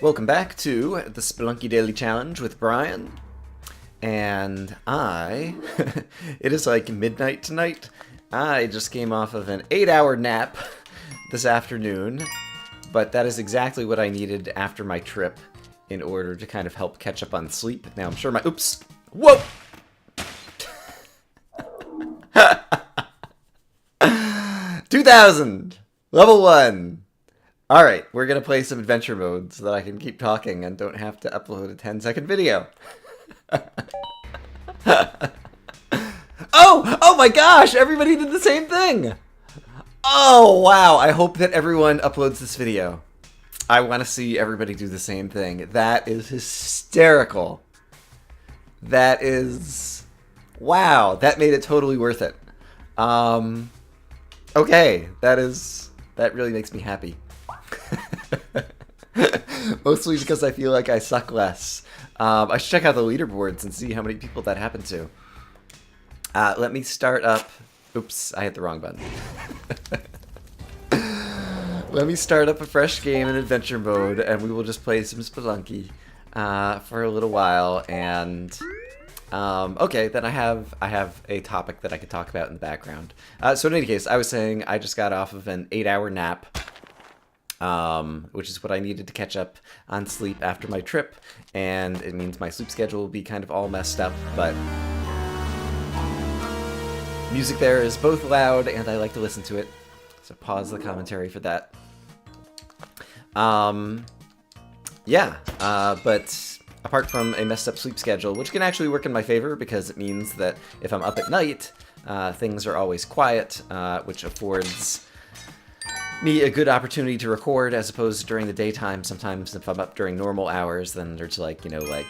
Welcome back to the Spelunky Daily Challenge with Brian. And it is like midnight tonight. I just came off of an 8-hour nap this afternoon, but that is exactly what I needed after my trip in order to kind of help catch up on sleep. Now I'm sure my, oops, whoa! 2000, level 1. Alright, we're going to play some adventure mode so that I can keep talking and don't have to upload a 10-second video. Oh my gosh, everybody did the same thing! Oh, wow, I hope that everyone uploads this video. I want to see everybody do the same thing. That is hysterical. That is... wow, that made it totally worth it. Okay, that really makes me happy. Mostly because I feel like I suck less. I should check out the leaderboards and see how many people that happened to. Let me start up... oops, I hit the wrong button. Let me start up a fresh game in adventure mode, and we will just play some Spelunky for a little while. And okay, then I have a topic that I could talk about in the background. So in any case, I was saying I just got off of an 8-hour nap. Which is what I needed to catch up on sleep after my trip, and it means my sleep schedule will be kind of all messed up, but music there is both loud and I like to listen to it, so pause the commentary for that. But apart from a messed up sleep schedule, which can actually work in my favor because it means that if I'm up at night, things are always quiet, which affords me a good opportunity to record as opposed to during the daytime. Sometimes if I'm up during normal hours, then there's like, you know, like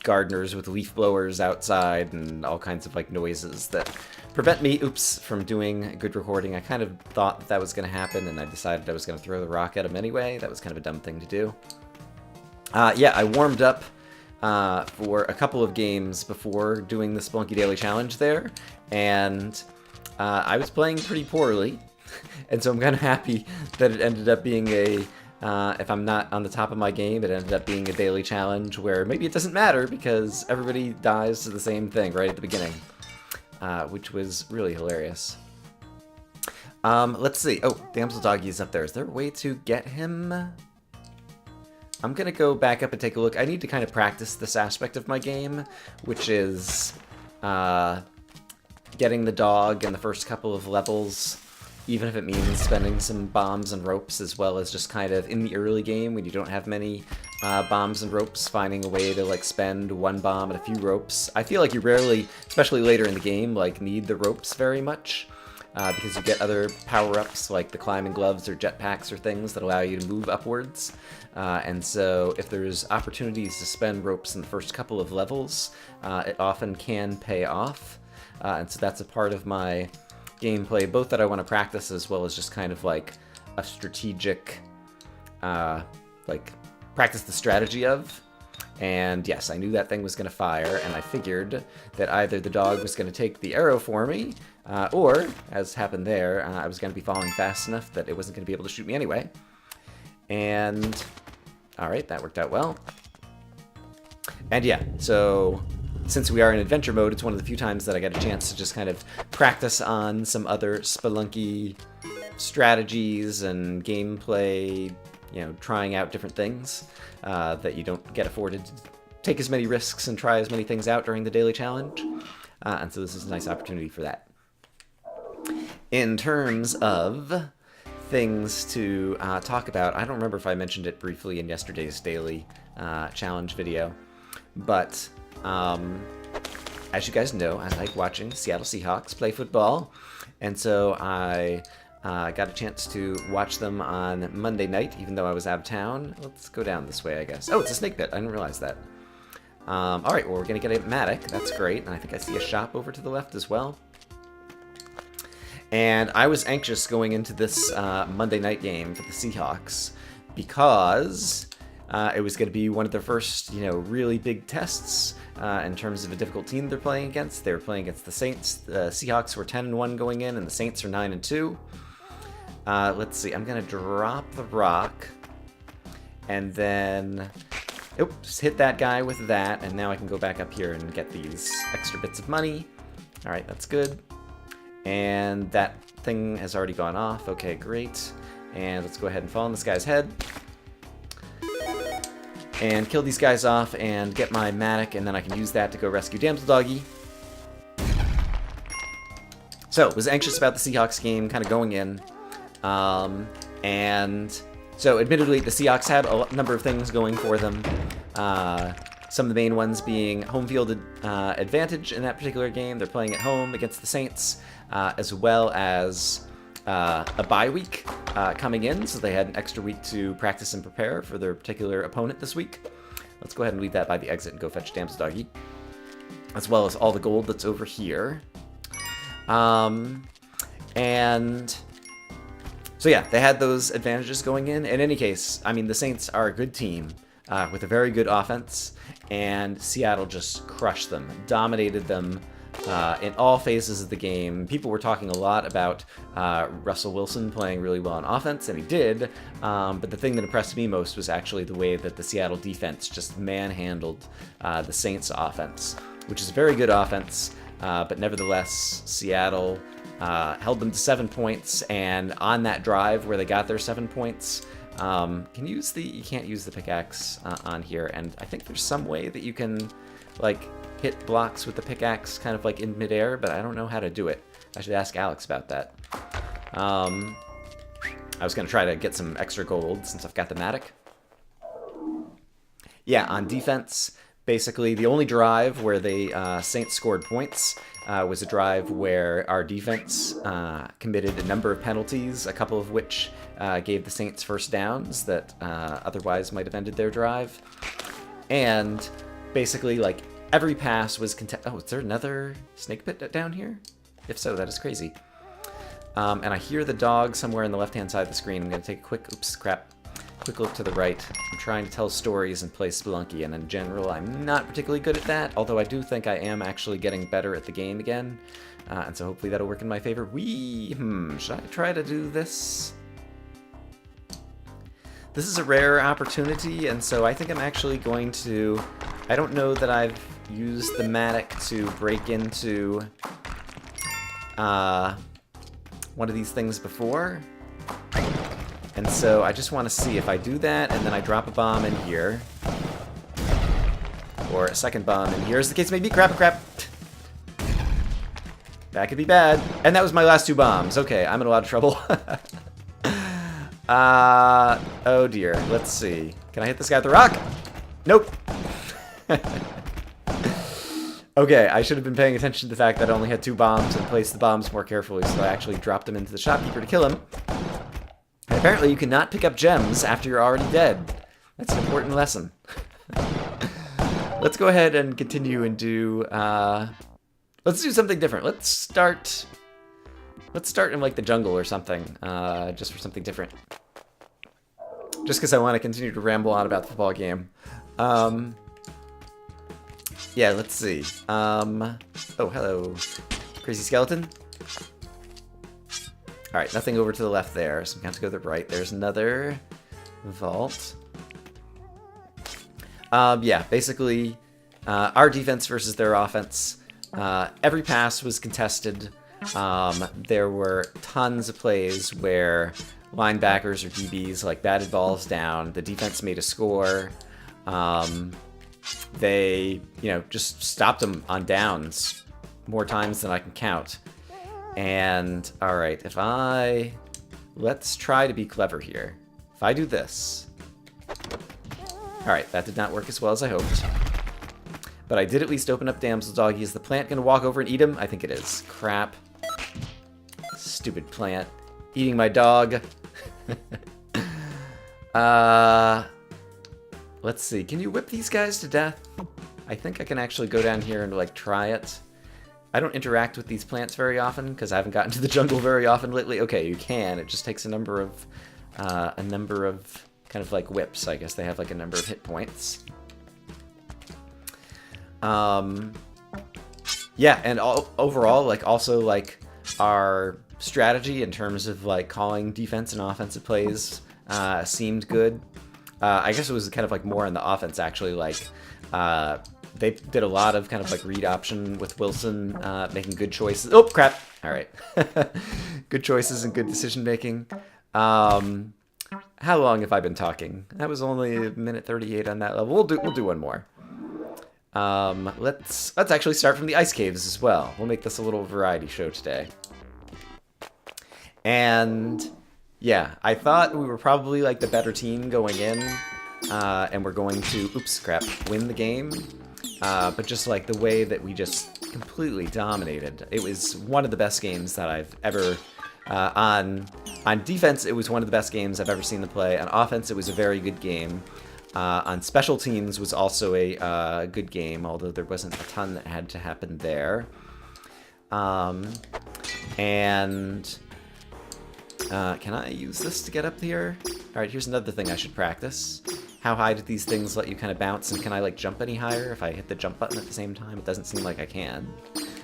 gardeners with leaf blowers outside and all kinds of like noises that prevent me, from doing good recording. I kind of thought that was going to happen, and I decided I was going to throw the rock at him anyway. That was kind of a dumb thing to do. Yeah, I warmed up for a couple of games before doing the Spelunky Daily Challenge there, and I was playing pretty poorly. And so I'm kind of happy that it ended up being a, if I'm not on the top of my game, it ended up being a daily challenge where maybe it doesn't matter because everybody dies to the same thing right at the beginning, which was really hilarious. Let's see. Oh, Damsel Doggy is up there. Is there a way to get him? I'm going to go back up and take a look. I need to kind of practice this aspect of my game, which is getting the dog in the first couple of levels, even if it means spending some bombs and ropes, as well as just kind of in the early game when you don't have many bombs and ropes, finding a way to like spend one bomb and a few ropes. I feel like you rarely, especially later in the game, like need the ropes very much because you get other power-ups like the climbing gloves or jetpacks or things that allow you to move upwards. And so if there's opportunities to spend ropes in the first couple of levels, it often can pay off. And so that's a part of my gameplay, both that I want to practice as well as just kind of like a strategic, like practice the strategy of. And yes, I knew that thing was going to fire, and I figured that either the dog was going to take the arrow for me, or, as happened there, I was going to be falling fast enough that it wasn't going to be able to shoot me anyway. And, alright, that worked out well. And yeah, so since we are in adventure mode, it's one of the few times that I get a chance to just kind of practice on some other Spelunky strategies and gameplay, you know, trying out different things that you don't get afforded to take as many risks and try as many things out during the daily challenge. And so this is a nice opportunity for that. In terms of things to talk about, I don't remember if I mentioned it briefly in yesterday's daily challenge video, but as you guys know, I like watching Seattle Seahawks play football, and so I got a chance to watch them on Monday night, even though I was out of town. Let's go down this way, I guess. Oh, it's a snake pit. I didn't realize that. Alright, well, we're going to get a Matic. That's great, and I think I see a shop over to the left as well. And I was anxious going into this Monday night game for the Seahawks because it was going to be one of their first, you know, really big tests in terms of a difficult team they're playing against. They were playing against the Saints. The Seahawks were 10-1 going in, and the Saints are 9-2. Let's see. I'm going to drop the rock And then, oops, hit that guy with that, and now I can go back up here and get these extra bits of money. All right, that's good. And that thing has already gone off. Okay, great. And let's go ahead and fall on this guy's head. And kill these guys off and get my Matic, and then I can use that to go rescue Damsel Doggy. So, was anxious about the Seahawks game kind of going in. And so, admittedly, the Seahawks had a number of things going for them. Some of the main ones being home field advantage in that particular game. They're playing at home against the Saints, as well as a bye week coming in, so they had an extra week to practice and prepare for their particular opponent this week. Let's go ahead and leave that by the exit and go fetch Damsel Doggy, as well as all the gold that's over here. And so yeah, they had those advantages going in. In any case, I mean, the Saints are a good team with a very good offense, and Seattle just crushed them, dominated them in all phases of the game. People were talking a lot about Russell Wilson playing really well on offense, and he did, but the thing that impressed me most was actually the way that the Seattle defense just manhandled the Saints offense, which is a very good offense, but nevertheless, Seattle held them to 7 points, and on that drive where they got their 7 points, you can't use the pickaxe on here, and I think there's some way that you can, like, hit blocks with the pickaxe kind of like in midair, but I don't know how to do it. I should ask Alex about that. I was going to try to get some extra gold since I've got the Matic. Yeah, on defense, basically the only drive where the Saints scored points was a drive where our defense committed a number of penalties, a couple of which gave the Saints first downs that otherwise might have ended their drive. And basically, like, every pass was oh, is there another snake pit down here? If so, that is crazy. And I hear the dog somewhere on the left-hand side of the screen. I'm going to take a quick look to the right. I'm trying to tell stories and play Spelunky, and in general, I'm not particularly good at that, although I do think I am actually getting better at the game again. And so hopefully that'll work in my favor. Should I try to do this? This is a rare opportunity, and so I think I'm actually going to... I don't know that I've used the Matic to break into one of these things before. And so I just want to see if I do that, and then I drop a bomb in here. Or a second bomb in here, as the case may be. Crap. That could be bad. And that was my last 2 bombs. Okay, I'm in a lot of trouble. Oh dear. Let's see. Can I hit this guy with the rock? Nope. Okay, I should have been paying attention to the fact that I only had 2 bombs and placed the bombs more carefully, so I actually dropped them into the shopkeeper to kill him. And apparently you cannot pick up gems after you're already dead. That's an important lesson. Let's go ahead and continue and do... let's do something different. Let's start in, like, the jungle or something, just for something different. Just because I want to continue to ramble on about the football game. Yeah, let's see. Oh, hello. Crazy skeleton. Alright, nothing over to the left there, so I'm going to have to go to the right. There's another vault. Yeah, basically, our defense versus their offense. Every pass was contested. There were tons of plays where linebackers or DBs, like, batted balls down. The defense made a score. They, just stopped them on downs more times than I can count. And, alright, let's try to be clever here. If I do this... Alright, that did not work as well as I hoped. But I did at least open up Damsel Doggy. Is the plant gonna walk over and eat him? I think it is. Crap. Stupid plant. Eating my dog. Let's see. Can you whip these guys to death? I think I can actually go down here and, like, try it. I don't interact with these plants very often because I haven't gotten to the jungle very often lately. Okay, you can. It just takes a number of kind of like whips. I guess they have like a number of hit points. Yeah, and overall, like, also, like, our strategy in terms of, like, calling defense and offensive plays seemed good. I guess it was kind of like more on the offense, actually. Like, they did a lot of kind of like read option with Wilson, making good choices. Oh, crap. All right. Good choices and good decision making. How long have I been talking? That was only a minute 38 on that level. We'll do one more. Let's actually start from the ice caves as well. We'll make this a little variety show today. And yeah, I thought we were probably like the better team going in, and we're going to, oops, crap, win the game. But just like the way that we just completely dominated, it was one of the best games that I've ever. On defense, it was one of the best games I've ever seen them play. On offense, it was a very good game. On special teams was also a good game, although there wasn't a ton that had to happen there. Can I use this to get up here? Alright, here's another thing I should practice. How high do these things let you kind of bounce, and can I like jump any higher if I hit the jump button at the same time? It doesn't seem like I can.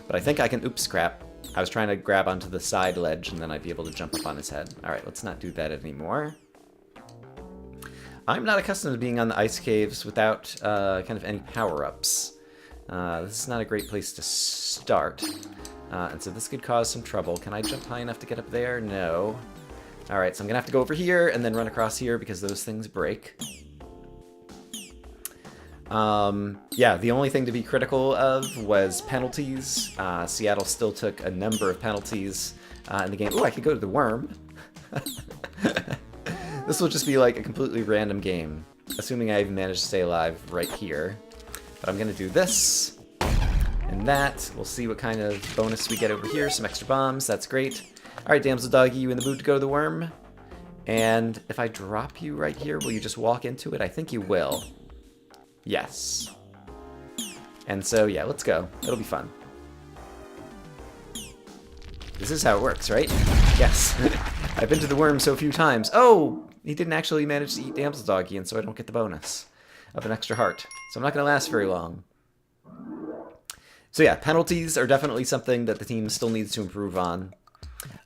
But I think I can, oops, crap. I was trying to grab onto the side ledge and then I'd be able to jump up on his head. Alright, let's not do that anymore. I'm not accustomed to being on the ice caves without kind of any power-ups. This is not a great place to start. And so this could cause some trouble. Can I jump high enough to get up there? No. Alright, so I'm going to have to go over here and then run across here because those things break. Yeah, the only thing to be critical of was penalties. Seattle still took a number of penalties in the game. Ooh, I could go to the worm. This will just be like a completely random game, assuming I even manage to stay alive right here. But I'm going to do this and that. We'll see what kind of bonus we get over here. Some extra bombs. That's great. Alright, Damsel Doggy, you in the mood to go to the worm? And if I drop you right here, will you just walk into it? I think you will. Yes. And so, yeah, let's go. It'll be fun. This is how it works, right? Yes. I've been to the worm so few times. Oh! He didn't actually manage to eat Damsel Doggy, and so I don't get the bonus of an extra heart. So I'm not going to last very long. So yeah, penalties are definitely something that the team still needs to improve on.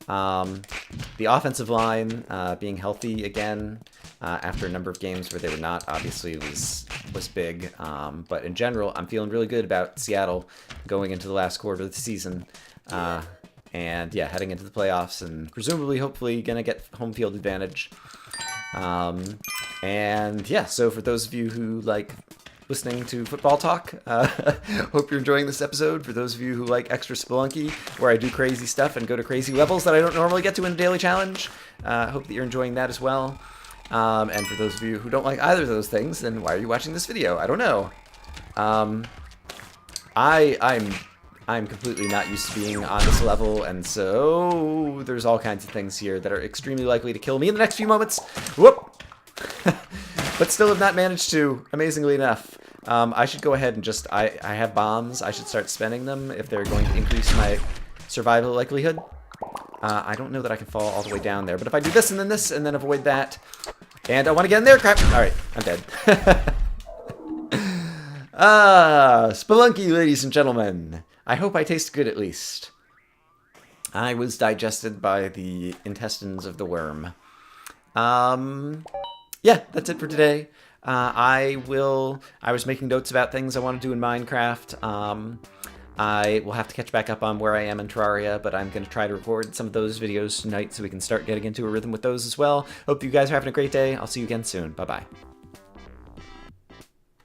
The offensive line being healthy again after a number of games where they were not, obviously was big. But in general, I'm feeling really good about Seattle going into the last quarter of the season. And yeah, heading into the playoffs and presumably, hopefully, gonna get home field advantage. And yeah, so for those of you who like listening to football talk, hope you're enjoying this episode. For those of you who like extra Spelunky, where I do crazy stuff and go to crazy levels that I don't normally get to in a daily challenge, hope that you're enjoying that as well. And for those of you who don't like either of those things, then why are you watching this video? I don't know. I'm completely not used to being on this level, and so there's all kinds of things here that are extremely likely to kill me in the next few moments. Whoop! But still have not managed to, amazingly enough. I should go ahead and just, I have bombs. I should start spending them if they're going to increase my survival likelihood. I don't know that I can fall all the way down there, but if I do this and then avoid that, and I want to get in there, crap! Alright, I'm dead. Spelunky, ladies and gentlemen. I hope I taste good at least. I was digested by the intestines of the worm. Yeah, that's it for today. I was making notes about things I want to do in Minecraft. I will have to catch back up on where I am in Terraria, but I'm going to try to record some of those videos tonight so we can start getting into a rhythm with those as well. Hope you guys are having a great day. I'll see you again soon. Bye-bye.